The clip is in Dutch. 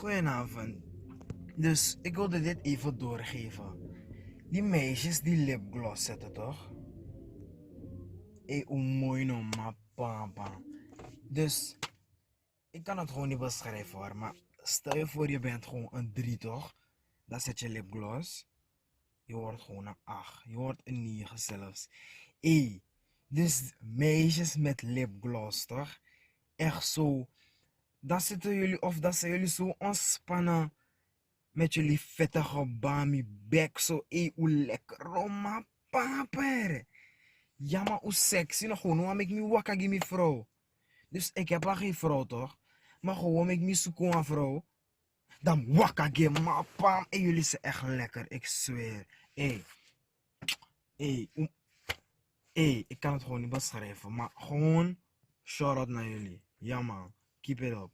Goedenavond. Dus ik wilde dit even doorgeven. Die meisjes die lipgloss zetten toch? Hoe mooi no ma papa. Dus ik kan het gewoon niet beschrijven hoor. Maar stel je voor je bent gewoon een 3 toch? Dan zet je lipgloss. Je wordt gewoon een 8. Je wordt een 9 zelfs. Dus meisjes met lipgloss toch? Echt zo. Dan zitten jullie of dan zijn jullie zo ontspannen. Met jullie vettige bami bek zo. Hoe lekker. Roma paper. Ja maar hoe sexy. Nou gewoon hoe ik me wakka give me vrouw. Dus ik heb al geen vrouw toch? Maar gewoon ik me zoeken aan vrouw. Dan wakka give me pam. Jullie zijn echt lekker. Ik zweer. Hey, ik kan het gewoon niet beschrijven. Maar gewoon shout out naar jullie. Ja man. Keep it up.